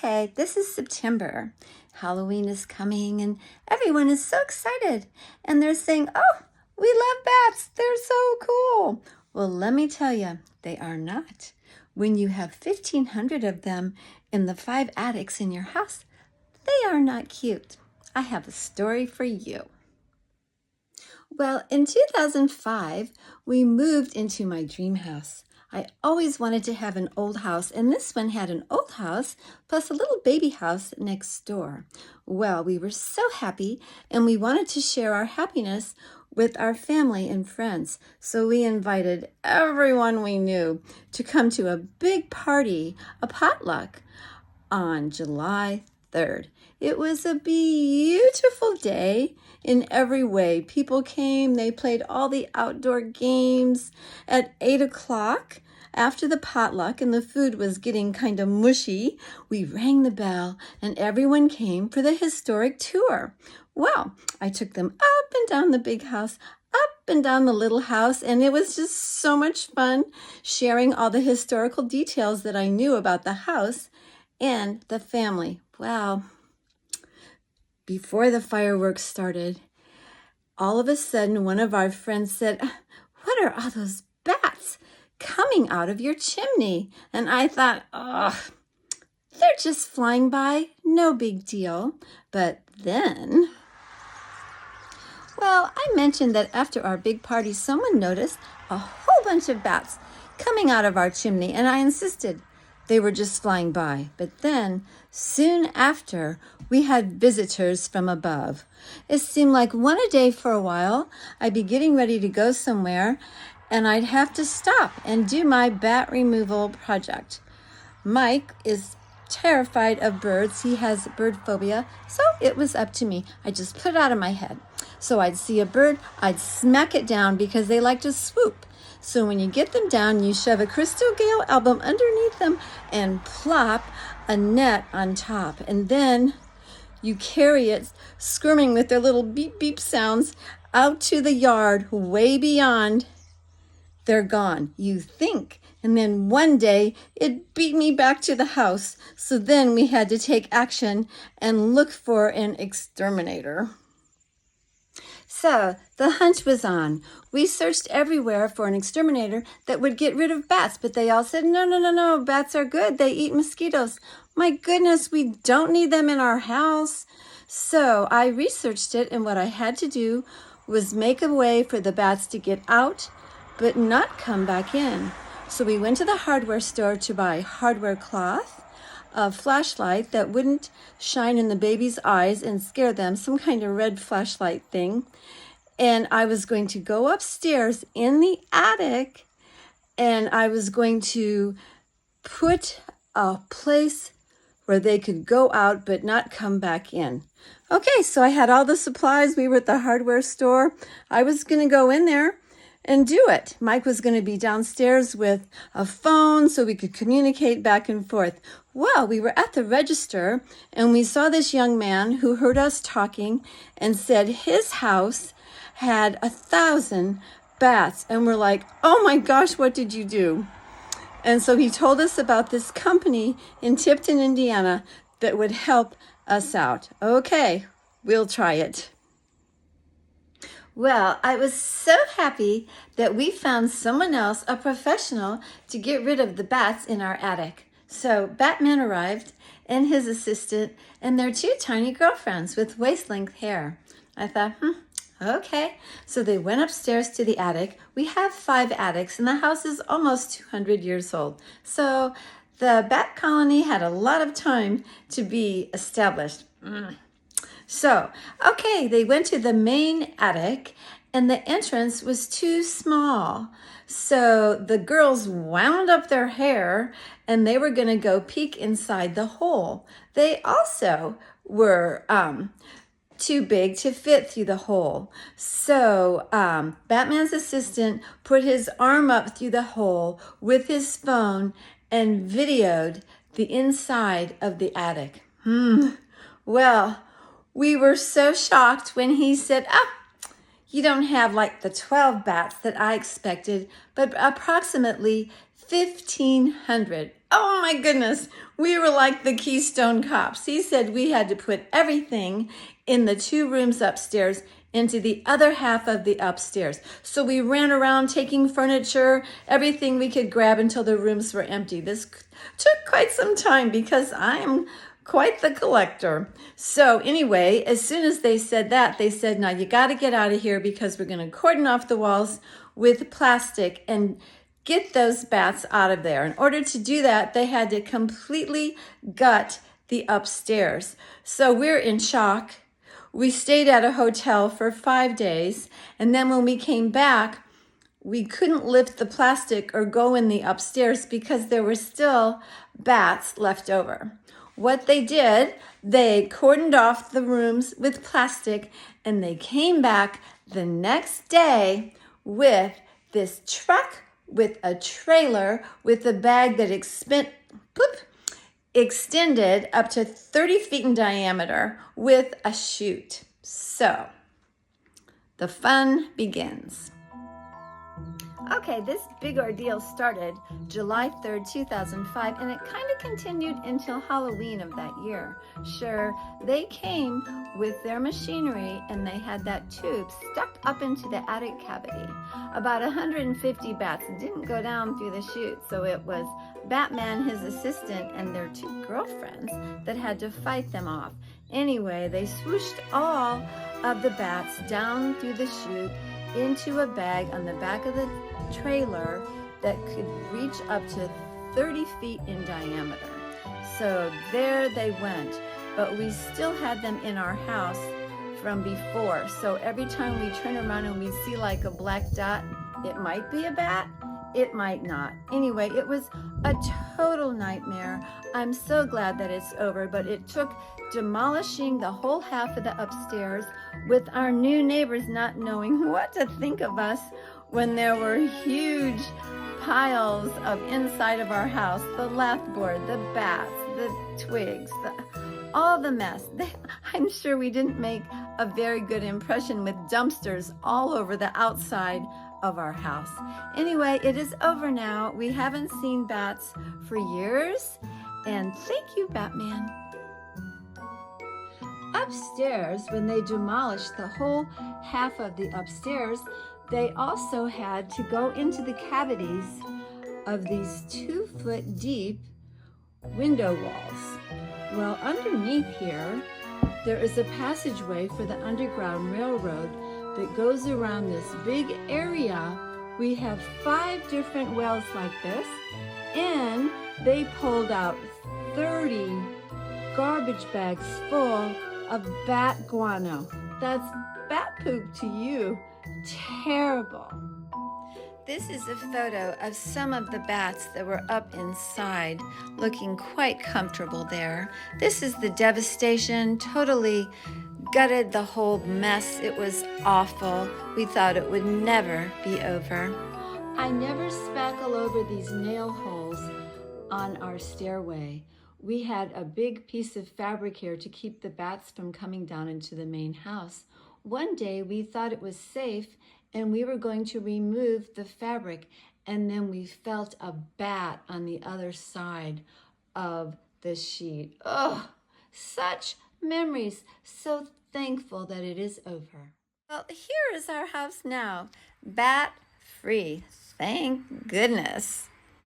Okay, this is September. Halloween is coming and everyone is so excited. And they're saying, oh, we love bats. They're so cool. Well, let me tell you, they are not. When you have 1,500 of them in the 5 attics in your house, they are not cute. I have a story for you. Well, in 2005, we moved into my dream house. I always wanted to have an old house, and this one had an old house plus a little baby house next door. Well, we were so happy, and we wanted to share our happiness with our family and friends. So we invited everyone we knew to come to a big party, a potluck, on July 3rd. It was a beautiful day in every way. People came, they played all the outdoor games. At 8 o'clock, after the potluck and the food was getting kind of mushy, we rang the bell and everyone came for the historic tour. Well, I took them up and down the big house, up and down the little house, and it was just so much fun sharing all the historical details that I knew about the house and the family. Wow. Before the fireworks started, all of a sudden, one of our friends said, "What are all those bats coming out of your chimney?" And I thought, oh, they're just flying by, no big deal. But then, well, I mentioned that after our big party, someone noticed a whole bunch of bats coming out of our chimney, and I insisted they were just flying by. But then, soon after, we had visitors from above. It seemed like one a day for a while. I'd be getting ready to go somewhere, and I'd have to stop and do my bat removal project. Mike is terrified of birds. He has bird phobia, so it was up to me. I just put it out of my head. So I'd see a bird, I'd smack it down because they like to swoop. So when you get them down, you shove a Crystal Gale album underneath them and plop a net on top. And then you carry it, squirming with their little beep beep sounds, out to the yard, way beyond. They're gone, you think. And then one day, it beat me back to the house. So then we had to take action and look for an exterminator. So the hunt was on. We searched everywhere for an exterminator that would get rid of bats, but they all said, no, bats are good. They eat mosquitoes. My goodness, we don't need them in our house. So I researched it, and what I had to do was make a way for the bats to get out, but not come back in. So we went to the hardware store to buy hardware cloth, a flashlight that wouldn't shine in the baby's eyes and scare them, some kind of red flashlight thing. And I was going to go upstairs in the attic, and I was going to put a place where they could go out but not come back in. Okay, so I had all the supplies. We were at the hardware store. I was going to go in there and do it. Mike was going to be downstairs with a phone so we could communicate back and forth. Well, we were at the register and we saw this young man who heard us talking and said his house had 1,000 bats. And we're like, oh my gosh, what did you do? And so he told us about this company in Tipton, Indiana that would help us out. Okay, we'll try it. Well, I was so happy that we found someone else, a professional, to get rid of the bats in our attic. So Batman arrived and his assistant and their 2 tiny girlfriends with waist-length hair. I thought, okay. So they went upstairs to the attic. We have 5 attics and the house is almost 200 years old. So the bat colony had a lot of time to be established. So, okay, they went to the main attic and the entrance was too small. So the girls wound up their hair and they were going to go peek inside the hole. They also were too big to fit through the hole. So Batman's assistant put his arm up through the hole with his phone and videoed the inside of the attic. Well, we were so shocked when he said, you don't have like the 12 bats that I expected, but approximately 1,500 Oh my goodness, we were like the Keystone Cops. He said we had to put everything in the 2 rooms upstairs into the other half of the upstairs. So we ran around taking furniture, everything we could grab until the rooms were empty. This took quite some time because I am quite the collector. So anyway, as soon as they said that, they said, now you got to get out of here because we're going to cordon off the walls with plastic and get those bats out of there. In order to do that, they had to completely gut the upstairs. So we're in shock. We stayed at a hotel for 5 days. And then when we came back, we couldn't lift the plastic or go in the upstairs because there were still bats left over. What they did, they cordoned off the rooms with plastic and they came back the next day with this truck with a trailer with a bag that extended up to 30 feet in diameter with a chute. So the fun begins. Okay, this big ordeal started July 3rd, 2005, and it kind of continued until Halloween of that year. Sure, they came with their machinery and they had that tube stuck up into the attic cavity. About 150 bats didn't go down through the chute, so it was Batman, his assistant, and their 2 girlfriends that had to fight them off. Anyway, they swooshed all of the bats down through the chute into a bag on the back of the trailer that could reach up to 30 feet in diameter. So there they went, but we still had them in our house from before. So every time we turn around and we see like a black dot, it might be a bat, it might not. Anyway, it was a total nightmare. I'm so glad that it's over, but it took demolishing the whole half of the upstairs with our new neighbors not knowing what to think of us when there were huge piles of inside of our house, the lathboard, the bats, the twigs, all the mess. I'm sure we didn't make a very good impression with dumpsters all over the outside of our house. Anyway, it is over now. We haven't seen bats for years, and thank you, Batman. Upstairs, when they demolished the whole half of the upstairs, they also had to go into the cavities of these 2-foot deep window walls. Well, underneath here, there is a passageway for the Underground Railroad that goes around this big area. We have 5 different wells like this, and they pulled out 30 garbage bags full of bat guano. That's bat poop to you. Terrible. This is a photo of some of the bats that were up inside, looking quite comfortable there. This is the devastation, totally gutted the whole mess. It was awful. We thought it would never be over. I never spackle over these nail holes on our stairway. We had a big piece of fabric here to keep the bats from coming down into the main house. One day we thought it was safe and we were going to remove the fabric, and then we felt a bat on the other side of the sheet. Oh, such memories. So thankful that it is over. Well, here is our house now, bat free. Thank goodness.